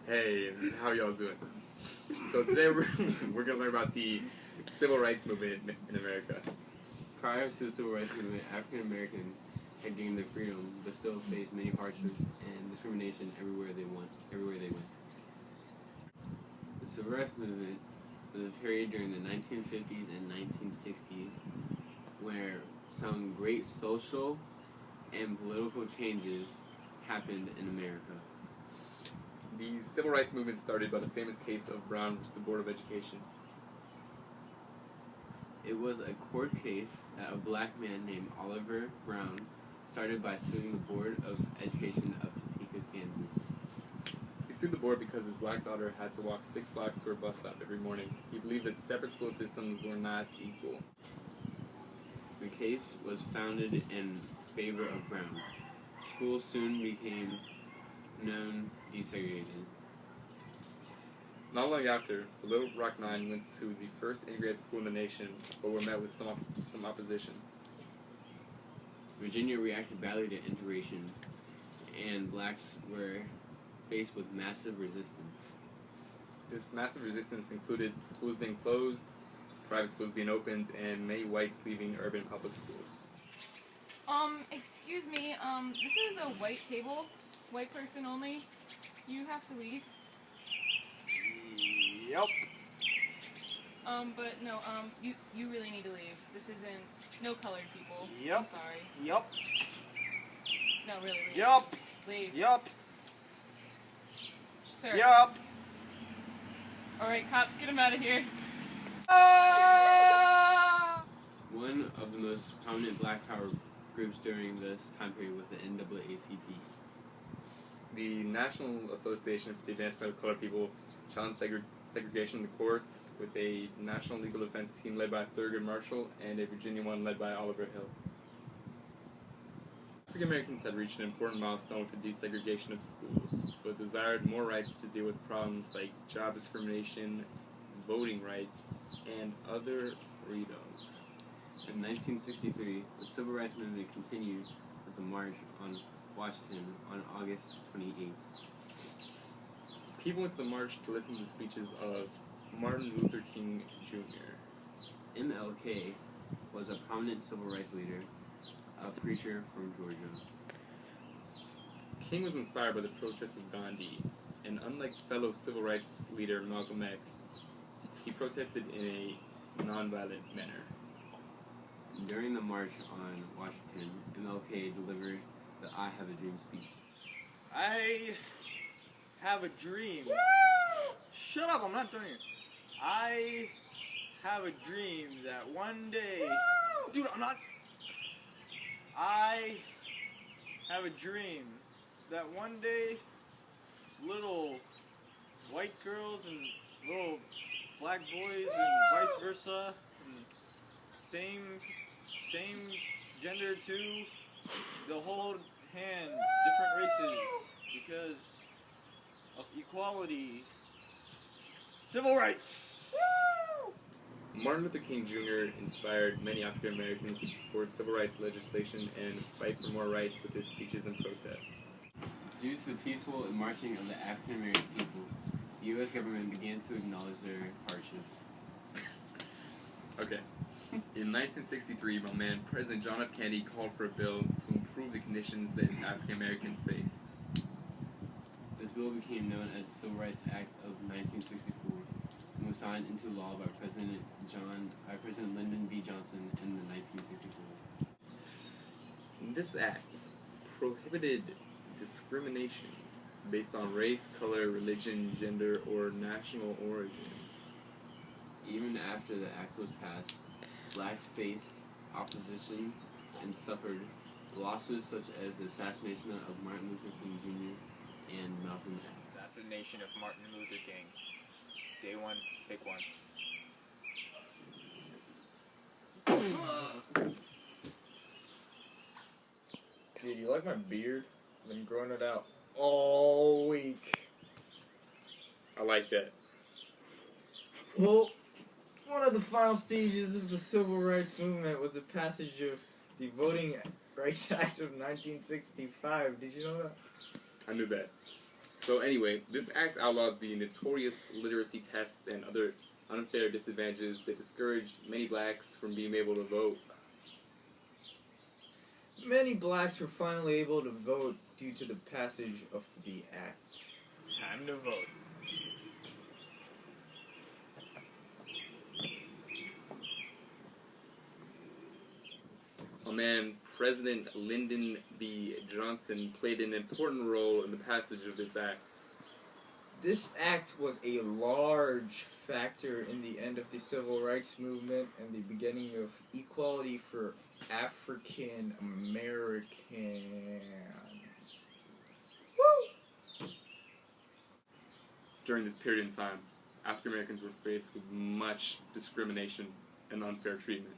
Hey, how y'all doing? So today we're gonna learn about the civil rights movement in America. Prior to the civil rights movement, African Americans had gained their freedom, but still faced many hardships and discrimination everywhere they went. The civil rights movement was a period during the 1950s and 1960s where some great social and political changes happened in America. The civil rights movement started by the famous case of Brown versus the Board of Education. It was a court case that a black man named Oliver Brown started by suing the Board of Education of Topeka, Kansas. He sued the board because his black daughter had to walk 6 blocks to her bus stop every morning. He believed that separate school systems were not equal. The case was founded in favor of Brown. Schools soon became known desegregated. Not long after, the Little Rock Nine went to the first integrated school in the nation, but were met with some opposition. Virginia reacted badly to integration, and blacks were faced with massive resistance. This massive resistance included schools being closed, private schools being opened, and many whites leaving urban public schools. Excuse me, this is a white table, white person only. You have to leave. Yep. But no, you really need to leave. This isn't, no colored people. Yep. I'm sorry. Yep. No, really, leave. Yep. Leave. Yep. Sir. Yep. Alright, cops, get him out of here. One of the most prominent black power groups during this time period was the NAACP. The National Association for the Advancement of Colored People challenged segregation in the courts with a national legal defense team led by Thurgood Marshall and a Virginia one led by Oliver Hill. African Americans had reached an important milestone with the desegregation of schools, but desired more rights to deal with problems like job discrimination, voting rights, and other freedoms. In 1963, the civil rights movement continued with the March on Washington on August 28th. People went to the march to listen to the speeches of Martin Luther King Jr. MLK was a prominent civil rights leader, a preacher from Georgia. King was inspired by the protests of Gandhi, and unlike fellow civil rights leader Malcolm X, he protested in a nonviolent manner. During the march on Washington, MLK delivered the I Have a Dream speech. I have a dream. Woo! Shut up, I'm not doing it. I have a dream that one day... Woo! Dude, I'm not... I have a dream that one day little white girls and little black boys and vice versa, and same gender too, they'll hold hands, different races, because of equality, civil rights. Woo! Martin Luther King Jr. inspired many African Americans to support civil rights legislation and fight for more rights with his speeches and protests. Due to the peaceful marching of the African American people, the U.S. government began to acknowledge their hardships. Okay. In 1963, my man President John F. Kennedy called for a bill to improve the conditions that African Americans faced. This bill became known as the Civil Rights Act of 1964 and was signed into law by President Lyndon B. Johnson in 1964. This act prohibited discrimination based on race, color, religion, gender, or national origin. Even after the act was passed, blacks faced opposition and suffered losses such as the assassination of Martin Luther King Jr. and Malcolm X. Assassination of Martin Luther King. Day one, take one. Dude, you like my beard? I've been growing it out all week. I like that. Well, one of the final stages of the civil rights movement was the passage of the Voting Rights Act of 1965. Did you know that? I knew that. So anyway, this act outlawed the notorious literacy tests and other unfair disadvantages that discouraged many blacks from being able to vote. Many blacks were finally able to vote due to the passage of the act. Time to vote. A man, President Lyndon B. Johnson, played an important role in the passage of this act. This act was a large factor in the end of the civil rights movement and the beginning of equality for African Americans. Woo! During this period in time, African Americans were faced with much discrimination and unfair treatment.